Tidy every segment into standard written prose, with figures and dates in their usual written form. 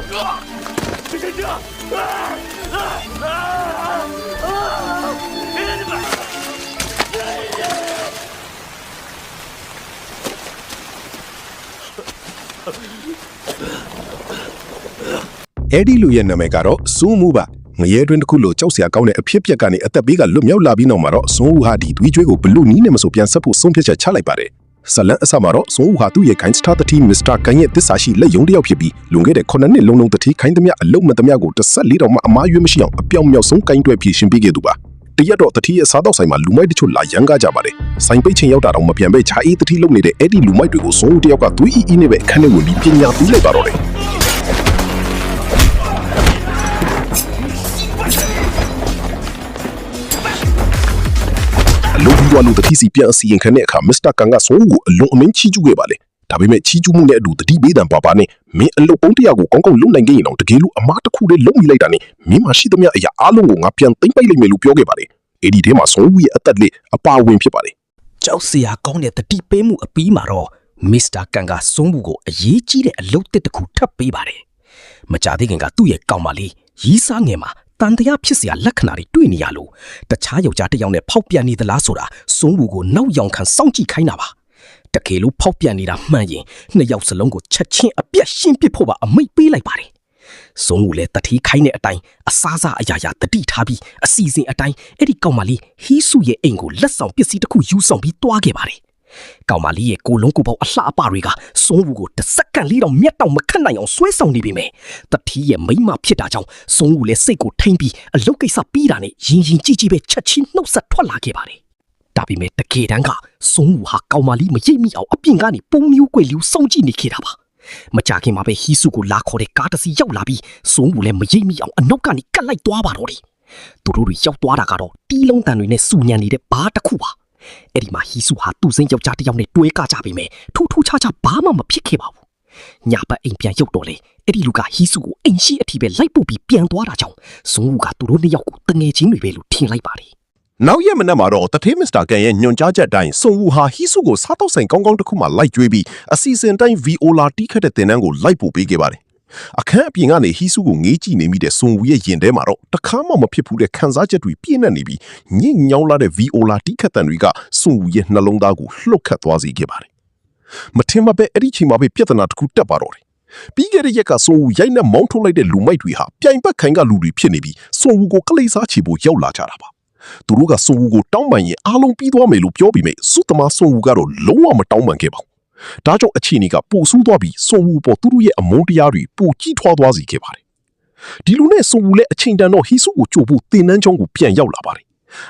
့ဒီလူရဲ့နာမည်ကတော့စူးမှုပါငရဲတွင်တစ်ခုလိုကြောက်စရာကောင်းတဲ့အဖြစ်ပြက်ကနေအသက်ဘေးကလွတ်မြောက်လာပြီးနောက်မှာတော့စွန်ဦးဟာဒီသွေးကြွေးကိုဘလူနီးနဲ့မဆိုပြန်ဆက်ဖို့ဆုံးဖြတ်ချက်ချလိုက်ပါတယ်ဇလန်အစမှာတော့စွန်ဦးဟာသူ့ရဲ့ gangster တတိမစ္စတာကန်ရဲ့သစ္စာရှိလက်ယုံတစ်ယောက်ဖြစ်ပြီးလွန်ခဲ့တဲ့9နှစ်လုံးလုံးတတိခိုင်းသမျှအလုံးမသမျှကို14တောင်မှအမားရွေးမရှိအောင်အပြောင်မြောက်ဆုံးကိုင်းတွဲဖြည့်ရှင်းပေးခဲ့သူပါတရက်တော့တတိရဲ့စားတော့ဆိုင်မှာလူမိုက်တချို့လာရန်ကားကြပါတယ်ဆိုင်ပိတ်ချိန်ရောက်တာတော့မပြန်ပဲခြာအေးတတိလုံနေတဲ့အဲ့ဒီလူမိုက်တွေကိုစွန်ဦးတယောက်ကသွေးအီးနဲ့ပဲအခန်းထဲဝင်ပြီးပညာပေးလိုက်ပါတော့တယ်လူဒီဝါလူတတိစီပြန်အစီရင်ခံတဲ့အခါမစ္စတာကန်ကစွန်ဦးကိုအလွန်အမင်းချီးကျူးခဲ့ပါလေဒါပေမဲ့ချီးကျူးမှုနဲ့အတူတတိပေးတံပါနဲ့မင်းအလုပ်ပုံးတရားကိုကောင်းကောင်းလုပ်နိုင်ခဲ့ရင်တော့တကယ်လို့အမားတစ်ခုတည်းလုံးမိလိုက်တာနဲ့မင်းမရှိသမျှအရာအားလုံးကိုငါပြန်သိမ့်ပိတ်လိုက်မယ်လို့ပြောခဲ့ပါတယ်အဲ့ဒီထဲမှာစွန်ဦးရဲ့အသက်လေးအပါဝင်ဖြစ်ပါတယ်ကြောက်စရာကောင်းတဲ့တတိပေးမှုအပြီးမှာတော့မစ္စတာကန်ကစွန်ဦးကိုအရေးကြီးတဲ့အလုပ်တစ်ခုထပ်ပေးပါတယ်မကြသေးခင်ကသူ့ရဲ့ကောင်မလေးရီးစားငယ်မှာတန်တရားဖြစ်စရာလက္ခဏာတွေတွေ့နေရလို့တခြားယောက်ျားတစ်ယောက်နဲ့ဖောက်ပြန်နေသလားဆိုတာစွန်ဦးကိုနောက်ယောင်ခံစောင့်ကြည့်ခိုင်းတာပါတကယ်လို့ဖောက်ပြန်နေတာမှန်ရင်နှစ်ယောက်စလုံးကိုချက်ချင်းအပြတ်ရှင်းပစ်ဖို့ပါအမိန့်ပေးလိုက်ပါတယ်စွန်ဦးလည်းတတိခိုင်းတဲ့အတိုင်းအစားစားအရာရာတတိထားပြီးအစီအစဉ်အတိုင်းအဲ့ဒီကောင်မလေးဟီးစုရဲ့အိမ်ကိုလက်ဆောင်ပစ္စည်းတစ်ခုယူဆောင်ပြီးတွားခဲ့ပါတယ်ကောင်မလေးရဲ့ကိုလုံးကိုပေါက်အလှအပတွေကစွန်ဦးကိုတစ်စက္ကန့်လေးတော့မျက်တောင်မခတ်နိုင်အောင်ဆွဲဆောင်နေပြီမယ်တတိရဲ့မိမဖြစ်တာကြောင့်စွန်ဦးလည်းစိတ်ကိုထိမ့်ပြီးအလုတ်ကိစ္စပြီးတာနဲ့ရင်ရင်ကြည်ကြည်ပဲချက်ချင်းနှုတ်ဆက်ထွက်လာခဲ့ပါတယ်ဒါပေမဲ့တကယ်တမ်းကစွန်ဦးဟာကောင်မလေးမရိပ်မိအောင်အပြင်ကနေပုံမျိုးကွယ်လူစောင့်ကြည့်နေခဲ့တာပါမကြခင်မှာပဲဟီစုကိုလာခေါ်တဲ့ကားတစ်စီးရောက်လာပြီးစွန်ဦးလည်းမရိပ်မိအောင်အနောက်ကနေကတ်လိုက်သွားပါတော့တယ်သူတို့တွေရောက်သွားတာကတော့တီးလုံးတန်တွေနဲ့စူညံနေတဲ့ဘားတစ်ခုပါအဲ့ဒီမှာဟီစုဟာသူ့စိမ်းယောက်ျားတစ်ယောက်နဲ့တွဲကကြပြီမယ်ထူးထူးခြားခြားဘာမှမဖြစ်ခဲ့ပါဘူးညပတ်အိမ်ပြန်ရောက်တော့လေအဲ့ဒီလူကဟီစုကိုအိမ်ရှိအထိပဲလိုက်ပုတ်ပြီးပြန်သွားတာကြောင့်စွန်ဦးကသူတို့နှစ်ယောက်ကိုတငယ်ချင်းတွေပဲလို့ထင်လိုက်ပါတယ်နောက်ရက်မနက်မှာတော့တထေးမစ္စတာကန်ရဲ့ညွန်ကြားချက်အတိုင်းစွန်ဦးဟာဟီစုကိုစားတော့ဆိုင်ကောင်းကောင်းတစ်ခုမှလိုက်ကျွေးပြီးအစီအစဉ်တိုင်းဗီအိုလာတီးခတ်တဲ့တင်တန်းကိုလိုက်ပို့ပေးခဲ့ပါတယ်အခန်းအပြင်ကနေဟီစုကိုငေးကြည့်နေမိတဲ့စွန်ဦးရဲ့ရင်ထဲမှာတော့တခါမှမဖြစ်ဘူးတဲ့ခံစားချက်တွေပြည့်နှက်နေပြီးညစ်ညောင်းလာတဲ့ဗီအိုလာတီးခတ်တန်တွေကစွန်ဦးရဲ့နှလုံးသားကိုလှုပ်ခတ်သွားစေခဲ့ပါတယ်မထင်မှပဲအဲ့ဒီချိန်မှာပဲပြဿနာတစ်ခုတက်ပါတော့တယ်ပြီးခဲ့တဲ့ရက်ကစွန်ဦးရိုက်နှက်မောင်းထုတ်လိုက်တဲ့လူမိုက်တွေဟာပြိုင်ဘက်ခိုင်ကလူတွေဖြစ်နေပြီးစွန်ဦးကိုကလေးစားချေဖို့ရောက်လာကြတာပါသူတို့ကစွန်ဦးကိုတောင်းပန်ရင်အားလုံးပြီးသွားမယ်လို့ပြောပြီးမြဲစုသမားစွန်ဦးကတော့လုံးဝမတောင်းပန်ခဲ့ပါဘူးဒါကြောင့်အခြေအနေကပိုဆိုးသွားပြီးစွန်ဦးပေါ်သူတို့ရဲ့အမုန်းတရားတွေပိုကြီးထွားသွားစေခဲ့ပါတယ်ဒီလူနဲ့စွန်ဦးလည်းအချိန်တန်တော့ဟီစုကိုကြို့ဖို့တင်နှန်းချောင်းကိုပြန်ရောက်လာပါတယ်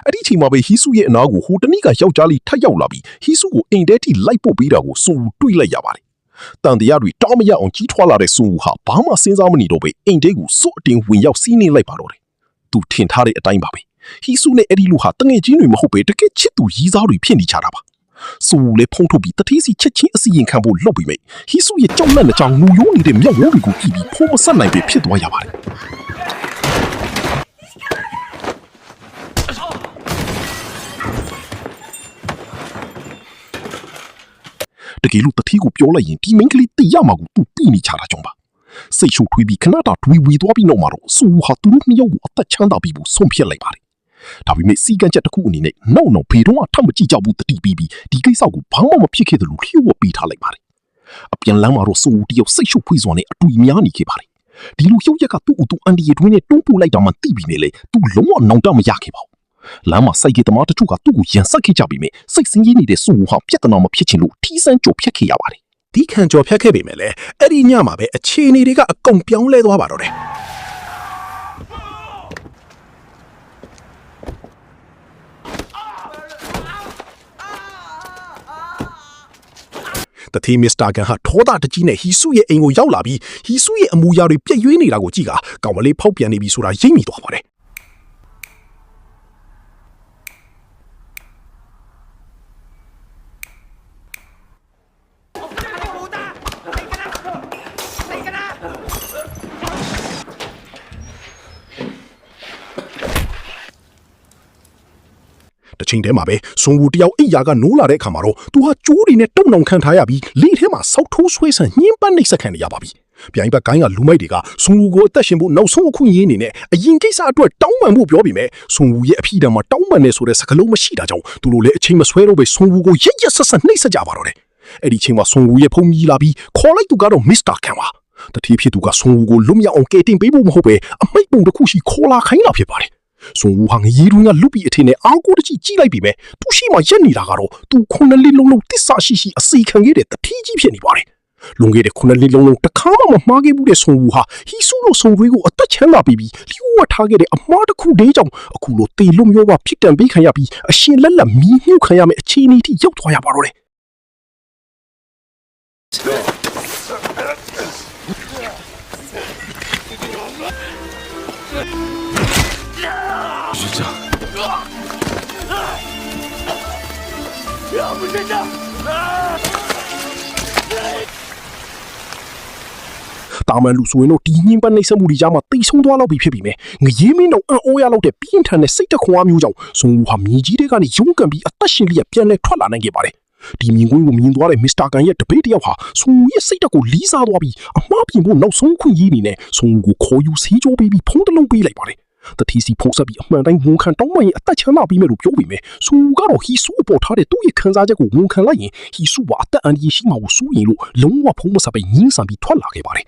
အဲ့ဒီချိန်မှာပဲဟီစုရဲ့အနာကိုဟိုတနည်းကယောက်ျားလေးထပ်ရောက်လာပြီးဟီစုကိုအိမ်ထဲထိလိုက်ပို့ပေးတာကိုစွန်ဦးတွေ့လိုက်ရပါတယ်တန်တရားတွေတောင်းမရအောင်ကြီးထွားလာတဲ့စွန်ဦးဟာဘာမှစဉ်းစားမနေတော့ပဲအိမ်ထဲကိုစွတ်အတင်ဝင်ရောက်စီးနှင်းလိုက်ပါတော့တယ်သူထင်ထားတဲ့အတိုင်းပါပဲဟီစုနဲ့အဲ့ဒီလူဟာတငယ်ချင်းတွေမဟုတ်ပဲတကယ်ချစ်သူရည်စားတွေဖြစ်နေကြတာပါစွန်ဦးလည်းဖုံးထုတ်ပြီးတတိစီချက်ချင်းအစီရင်ခံဖို့လုပ်ပြီးမြဲဟီစုရဲ့ကြောက်လန့်တဲ့ကြောင်ငူရိုးနေတဲ့မျက်ဝန်းတွေကိုကြည့်ပြီးဖုံးမဆက်နိုင်ပဲဖြစ်သွားရပါတယ်တကယ်လို့တတိကိုပြောလိုက်ရင်ဒီမင်းကလေးသိရမှာကိုသူသိနေချတာကြောင့်ပါစိတ်ရှုပ်ထွေးပြီးခဏတာတွေးဝေသွားပြီးနောက်မှာတော့စွန်ဦးဟာသူတို့နှစ်ယောက်ကိုအသက်ချမ်းသာပြီးဖို့ဆုံးဖြတ်လိုက်ပါတယ်ဒါပေမဲ့စီကံချက်တစ်ခုအနေနဲ့နောက်ဖေတော့ထပ်မကြည့်ကြဘူးတတိပြီးပြီးဒီကိစ္စကိုဘာမှမဖြစ်ခဲ့သလိုလျှို့ဝှက်ပေးထားလိုက်ပါတယ်အပြန်လမ်းမှာတော့စွန်ဦးတယောက်စိတ်ရှုပ်ဖွေးစွာနဲ့အတူများနေခဲ့ပါတယ်ဒီလိုရုပ်ရက်ကသူ့အတူအန်ဒီရဲ့တွင်းနဲ့တွန်းပို့လိုက်တာမှသိပြီးနေလေသူလုံးဝနောင်တမရခဲ့ပါဘူးလမ်းမှာစိုက်ကသမားတချို့ကသူ့ကိုရန်ဆက်ခဲ့ကြပြီးမြဲစိတ်ဆင်းရဲနေတဲ့စွန်ဦးဟာပြဿနာမဖြစ်ချင်လို့ထီးစမ်းကြော်ဖြတ်ခဲ့ရပါတယ်ဒီခံကြော်ဖြတ်ခဲ့ပေမဲ့လည်းအဲ့ဒီညမှာပဲအခြေအနေတွေကအကုန်ပြောင်းလဲသွားပါတော့တယ်တတိမစ္စတာကန်ဟာထောတာတကြီးနဲ့ဟီစုရဲ့အိမ်ကိုရောက်လာပြီးဟီစုရဲ့အမူအရာတွေပြည့်ရွေးနေတာကိုကြည့်ကကောင်မလေးဖောက်ပြန်နေပြီဆိုတာရိပ်မိသွားပါတယ်တချိန်တည်းမှာပဲစွန်ဦးတယောက်အိယာကနိုးလာတဲ့အခါမှာတော့သူဟာကျိုးတွေနဲ့တုံနှောင်ခံထားရပြီးလေထဲမှာစောက်ထိုးဆွဲဆန်ညှင်းပန်းနှိပ်စက်ခံနေရပါပြီ ပြိုင်ဘက်ကိုင်းကလူမိုက်တွေကဆွန်ဝူကိုအသက်ရှင်ဖို့နောက်ဆုံးအခွင့်အရေးအနေနဲ့အရင်ကိစ္စအတွက်တောင်းပန်ဖို့ပြောပြီးမယ်ဆွန်ဝူရဲ့အဖိတံမှာတောင်းပန်နေဆိုတဲ့စကားလုံးမရှိတာကြောင့်သူတို့လည်းအချိန်မဆွဲတော့ပဲဆွန်ဝူကိုရက်ရက်ဆက်ဆက်နှိပ်စက်ကြပါတော့တယ်အဲ့ဒီချိန်မှာဆွန်ဝူရဲ့ဖုန်းကြီးလာပြီးခေါ်လိုက်သူကတော့မစ္စတာကန်ပါတတိဖြစ်သူကဆွန်ဝူကိုလွတ်မြောက်အောင်ကယ်တင်ပေးဖို့မဟုတ်ပဲအမိတ်ပုံတစ်ခုရှိခေါ်လာခိုင်းလာဖြစ်ပါတယ်ဆွန်ဝူဟာငရေတွင်းကလူပီအထင်းနဲ့အားကိုးတကြီးကြီးလိုက်ပြီမဲ့သူရှိမှရက်နေတာကတော့သူခုနှစ်လေးလုံးလုံးတစ္ဆာရှိအစီခံခဲ့တဲ့တတိကြီးဖြစ်နေပါတယ်လွန်ခဲ့တဲ့ခုနှစ်လေးလုံးလုံးတစ်ခါမှမမှားခဲ့ဘူးတဲ့ဆွန်ဝူဟာဟီဆူလိုဆွန်ဝေးကိုအသက်ချမ်းသာပြီးလျှို့ဝှက်ထားခဲ့တဲ့အမှားတစ်ခုတည်းကြောင့်အခုလိုတေလွတ်မျိုးပါဖြစ်တံပေးခံရပြီးအရှင်လက်လက်မီးမြုပ်ခံရမယ့်အခြေအနေထိရောက်သွားရပါတော့တယ်တာမန်လူဆိုရင်တော့ဒီညင်ပတ်နေစမှုတွေကြားမှာတိတ်ဆုံးသွားတော့ပြီဖြစ်ပြီမယ်ငရေမင်းတော့အံ့ဩရလောက်တဲ့ပြင်းထန်တဲ့စိတ်တခွန်အားမျိုးကြောင့်ဆွန်ဝူဟာမြေကြီးတွေကနေရုန်းကန်ပြီးအသက်ရှင်လျက်ပြန်လဲထွက်လာနိုင်ခဲ့ပါတယ်ဒီမြင်ကွင်းကိုမြင်သွားတဲ့မစ္စတာကန်ရဲ့တပည့်တယောက်ဟာဆွန်ဝူရဲ့စိတ်တက်ကိုလီးစားသွားပြီးအမှားပြင်ဖို့နောက်ဆုံးခွင့်ရင်းနေနဲ့ဆွန်ဝူကိုခေါ်ယူဆေးကြောပေးပြီးဖုံးတလုံးပေးလိုက်ပါတယ်တတိစီဖုံးဆက်ပြီးအမှန်တိုင်းဝန်ခံတောင်းပန်ရင်အသက်ချမ်းသာပြီးမယ်လို့ပြောပြီးမယ်ဆွန်ဝူကတော့ဟီဆူပေါ်ထားတဲ့သူ့ရဲ့ခံစားချက်ကိုဝန်ခံလိုက်ရင်ဟီဆူကအသက်အန္တရာယ်ရှိမှကိုစိုးရင်လို့လုံးဝဖုံးမဆက်ပဲညှင်းဆန်ပြီးထွက်လာခဲ့ပါတယ်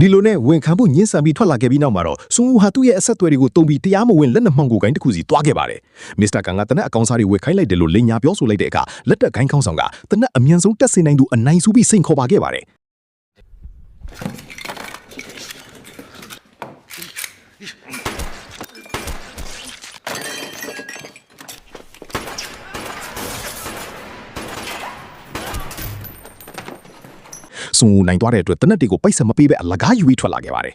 ဒီလိုနဲ့ဝန်ခံဖို့ညှင်းဆန်ပြီးထွက်လာခဲ့ပြီးနောက်မှာတော့ဆွန်ဝူဟာသူ့ရဲ့အဆက်အသွယ်တွေကိုတုံပြီးတရားမဝင်လက်နက်မှောင်ကိုဂိုင်းတစ်ခုစီတွားခဲ့ပါတယ်မစ္စတာကန်ကတနက်အကောင်စားတွေဝယ်ခိုင်းလိုက်တယ်လို့လိန်ညာပြောဆိုလိုက်တဲ့အခါလက်တက်ဂိုင်းခေါင်းဆောင်ကတနက်အမြန်ဆုံးတက်ဆင်နိုင်သူအနိုင်စုပြီးစိန်ခေါ်ပါခဲ့ပါတယ်ဆွန်ဝူနိုင်သွားတဲ့အတွက်တနက်တွေကိုပိတ်ဆက်မပေးပဲအလကားယူပြီးထွက်လာခဲ့ပါတယ်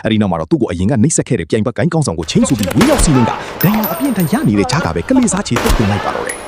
အဲ့ဒီနောက်မှာတော့သူ့ကိုအရင်ကနှိပ်စက်ခဲ့တဲ့ပြိုင်ဘက်ကိုင်းကောင်းဆောင်ကိုချင်းဆိုပြီးဝင်းရောက်စီးနေတာဒဏ်ရာအပြင်းထန်ရနေတဲ့ခြားကပဲကလေးစားချေတက်သွင်းလိုက်ပါတော့တယ်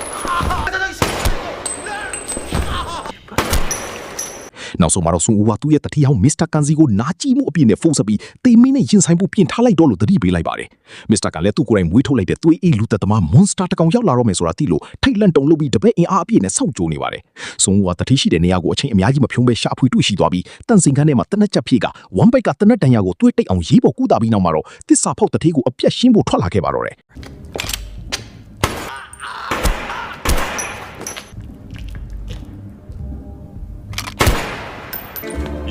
နောက်ဆုံးမှာတော့ဆွန်ဝူဟာသူ့ရဲ့တတိယဟောင်းမစ္စတာကန်စီကိုနာကြည့်မှုအပြည့်နဲ့ဖုန်းဆက်ပြီးတေမင်းနဲ့ရင်ဆိုင်ဖို့ပြင်ထားလိုက်တော့လို့တတိပေးလိုက်ပါတယ်မစ္စတာကန်လည်းသူ့ကိုယ်တိုင်မွေးထုတ်လိုက်တဲ့သွေးအေးလူသက်သမားမွန်စတာတစ်ကောင်ရောက်လာတော့မယ်ဆိုတာသိလို့ထိတ်လန့်တုန်လှုပ်ပြီးတပည့်အင်အားအပြည့်နဲ့စောင့်ကြိုနေပါတယ်ဆွန်ဝူဟာတတိရှိတဲ့နေရာကိုအချိန်အများကြီးမဖြုံးပဲရှာဖွေတွေ့ရှိသွားပြီးတန်စင်ခန်းထဲမှာတနက်ချက်ဖြည့်ကဝမ်ဘိုက်ကတနက်တန်ရာကိုသွေးတိတ်အောင်ရေးပေါ်ကူးတာပြီးနောက်မှာတော့တစ္ဆာဖောက်တတိကိုအပြတ်ရှင်းဖို့ထွက်လာခဲ့ပါတော့တယ်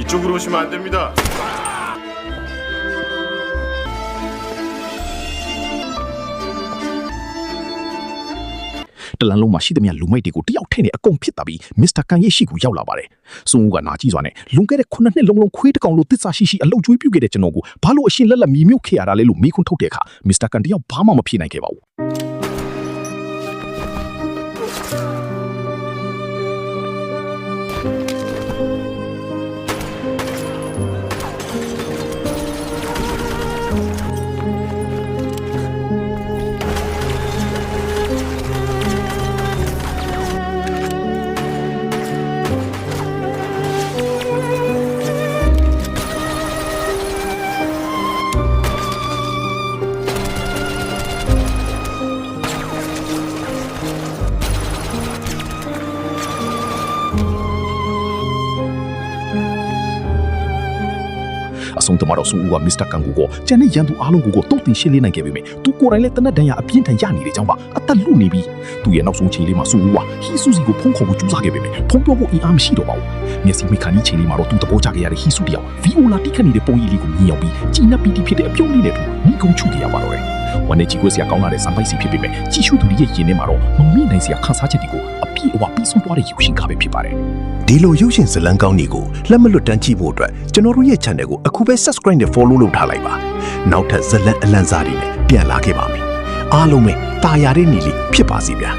이쪽으로 오시면 안 됩니다.တလန်လုံးမှာရှိသမျှလူမိုက်တွေကိုတယောက်ထဲနဲ့အကုန်ဖြစ်တာပြီးမစ္စတာကန်ရဲ့ရှိကိုရောက်လာပါတယ်။ဆွန်ဝူကနာကြည့်စွာနဲ့လွန်ခဲ့တဲ့9နှစ်လုံးလုံးခွေးတစ်ကောင်လိုတစ္ဆာရှိအလုပ်ကျွေးပြုတ်ခဲ့တဲ့ကျွန်တော်ကိုဘာလို့အရှင်လက်လက်မီမြုပ်ခဲ့ရတာလဲလို့မေးခွန်းထုတ်တဲ့အခါမစ္စတာကန်တယောက်ဘာမှမဖြေနိုင်ခဲ့ပါဘူးအဆုံးသမားတော့ဆွန်ဝူကမစ္စတာကန်ကိုကျန်တဲ့ရန်သူအားလုံးကိုတုတ်တင်ရှင်းလင်းနိုင်ခဲ့ပေမဲ့သူကိုယ်တိုင်လည်းတနက်တန်ရအပြင်းထန်ရနေတဲ့အကြောင်းပါအသက်လွတ်နေပြီးသူ့ရဲ့နောက်ဆုံးချိန်လေးမှာဆွန်ဝူကဟီဆူစီကိုဖုံးခေါ်ဖို့ကြိုးစားခဲ့ပေမဲ့ဖုံးပြောဖို့အင်အားမရှိတော့ပါဘူးမျက်စိမိခါနီးချိန်လေးမှာတော့သူသဘောကျခဲ့ရတဲ့ဟီဆူတယောက်ဗီအိုလာတိခတ်နေတဲ့ပုံရိပ်လေးကိုမြင်ရောက်ပြီးကြည်နပ်ပီတီဖြစ်တဲ့အပြုံးလေးနဲ့တူနီးကုန်းချူခဲ့ရပါတော့တယ်ဝန်နေကြီးကိုစရာကောင်းလာတဲ့စံပိုက်စီဖြစ်ပေမဲ့ကြည်ရှုသူတွေရဲ့ရင်ထဲမှာတော့မမိနိုင်စရာခန်းစားချက်တွေကိုအပြည့်အဝပြီးဆုံးသွားတဲ့ရုပ်ရှင်ကားပဲဖြစ်ပါတယ်ဒီလိုရုပ်ရှင်ဇာတ်လမ်းကောင်းတွေကိုလက်မလွတ်တမ်းကြည့်ဖို့အတွက်ကျွန်တော်တို့ရဲ့ channel ကိုအခုပဲ subscribe နဲ့ follow လုပ်ထားလိုက်ပါ နောက်ထပ်ဇလန်အလန့်စားတွေနဲ့ပြန်လာခဲ့ပါမယ်အားလုံးပဲတာယာတဲ့နေလေးဖြစ်ပါစီဗျာ